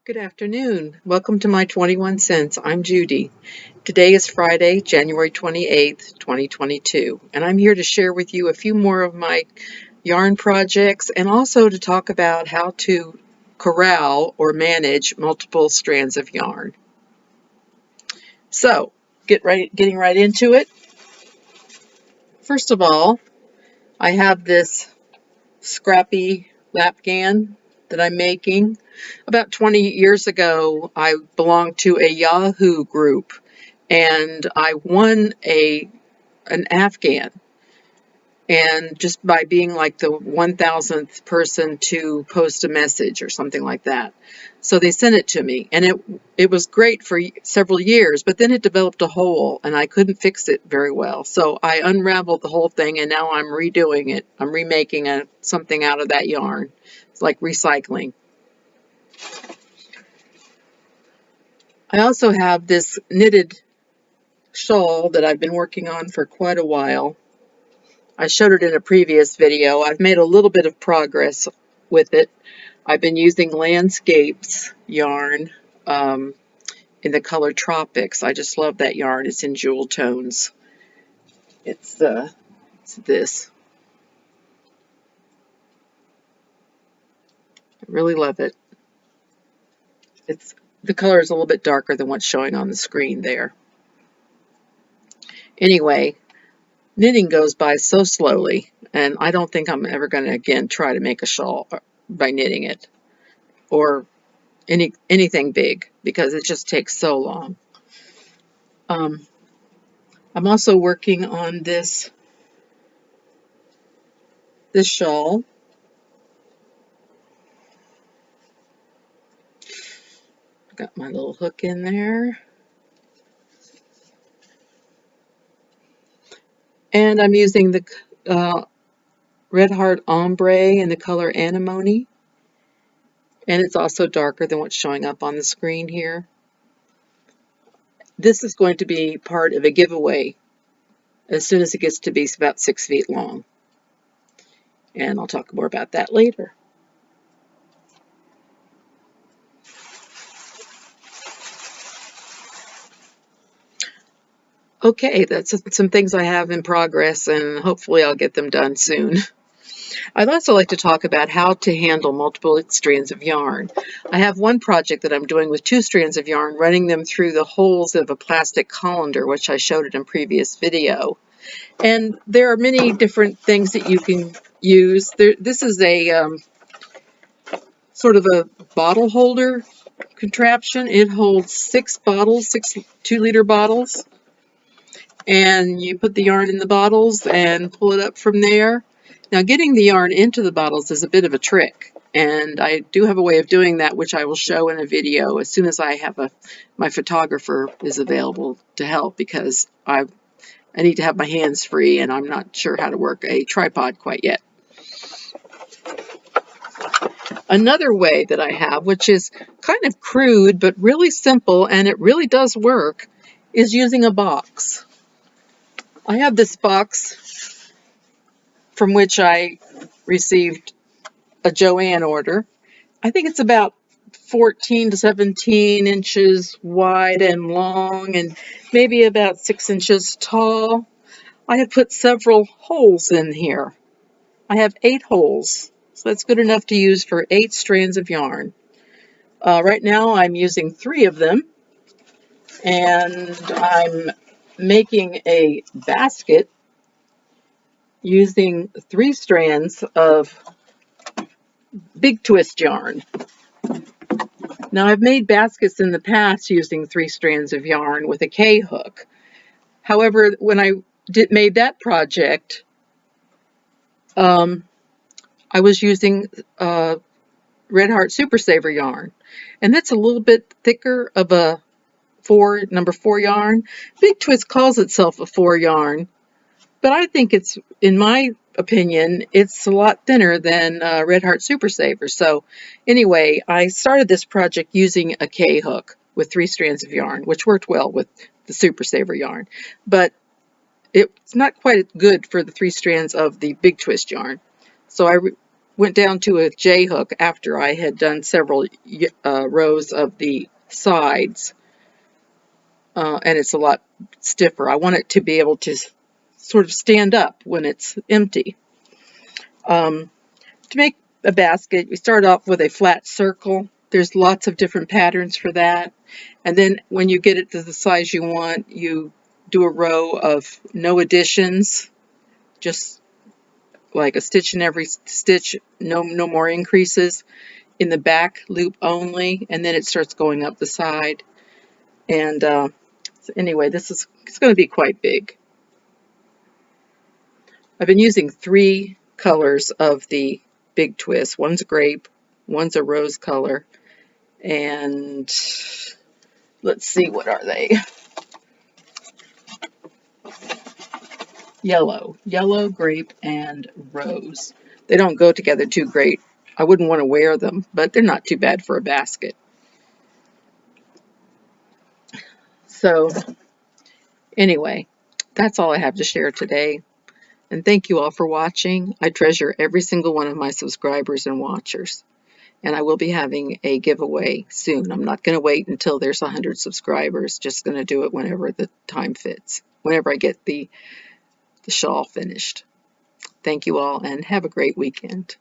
Good afternoon. Welcome to my 21 cents. I'm Judy. Today is Friday, January 28th, 2022, and I'm here to share with you a few more of my yarn projects and also to talk about how to corral or manage multiple strands of yarn. So, getting right into it. First of all, I have this scrappy lapgan that I'm making. About 20 years ago, I belonged to a Yahoo group and I won an Afghan, and just by being like the 1000th person to post a message or something like that. So they sent it to me, and it was great for several years, but then it developed a hole and I couldn't fix it very well. So I unraveled the whole thing and now I'm redoing it. I'm remaking something out of that yarn. It's like recycling. I also have this knitted shawl that I've been working on for quite a while. I showed it in a previous video. I've made a little bit of progress with it. I've been using Landscapes yarn in the color Tropics. I just love that yarn. It's in jewel tones. It's this. I really love it. The color is a little bit darker than what's showing on the screen there. Anyway, knitting goes by so slowly, and I don't think I'm ever going to again try to make a shawl by knitting it or anything big, because it just takes so long. I'm also working on this shawl. Got my little hook in there. And I'm using the Red Heart Ombre in the color Anemone. And it's also darker than what's showing up on the screen here. This is going to be part of a giveaway as soon as it gets to be about 6 feet long. And I'll talk more about that later. Okay, that's some things I have in progress, and hopefully I'll get them done soon. I'd also like to talk about how to handle multiple strands of yarn. I have one project that I'm doing with 2 strands of yarn, running them through the holes of a plastic colander, which I showed in a previous video. And there are many different things that you can use. This is a sort of a bottle holder contraption. It holds 6 bottles, 6 2-liter bottles. And you put the yarn in the bottles and pull it up from there. Now, getting the yarn into the bottles is a bit of a trick, and I do have a way of doing that, which I will show in a video as soon as I have my photographer is available to help, because I need to have my hands free and I'm not sure how to work a tripod quite yet. Another way that I have, which is kind of crude but really simple and it really does work, is using a box. I have this box from which I received a Joanne order. I think it's about 14 to 17 inches wide and long and maybe about 6 inches tall. I have put several holes in here. I have 8 holes, so that's good enough to use for 8 strands of yarn. Right now I'm using 3 of them, and I'm making a basket using 3 strands of big twist yarn. Now, I've made baskets in the past using 3 strands of yarn with a K-hook. However, when I made that project, I was using Red Heart Super Saver yarn, and that's a little bit thicker of a number 4 yarn. Big Twist calls itself a 4 yarn, but I think it's, in my opinion, it's a lot thinner than Red Heart Super Saver. So anyway, I started this project using a K-hook with 3 strands of yarn, which worked well with the Super Saver yarn, but it's not quite good for the 3 strands of the Big Twist yarn. So went down to a J hook after I had done several rows of the sides, and it's a lot stiffer. I want it to be able to sort of stand up when it's empty. To make a basket, we start off with a flat circle. There's lots of different patterns for that. And then when you get it to the size you want, you do a row of no additions, just like a stitch in every stitch, no more increases, in the back loop only, and then it starts going up the side. And so anyway, it's going to be quite big. I've been using 3 colors of the big twist. One's grape, one's a rose color, and let's see, what are they? Yellow, grape, and rose. They don't go together too great. I wouldn't want to wear them, but they're not too bad for a basket. So anyway, that's all I have to share today. And thank you all for watching. I treasure every single one of my subscribers and watchers. And I will be having a giveaway soon. I'm not going to wait until there's 100 subscribers. Just going to do it whenever the time fits, whenever I get the shawl finished. Thank you all, and have a great weekend.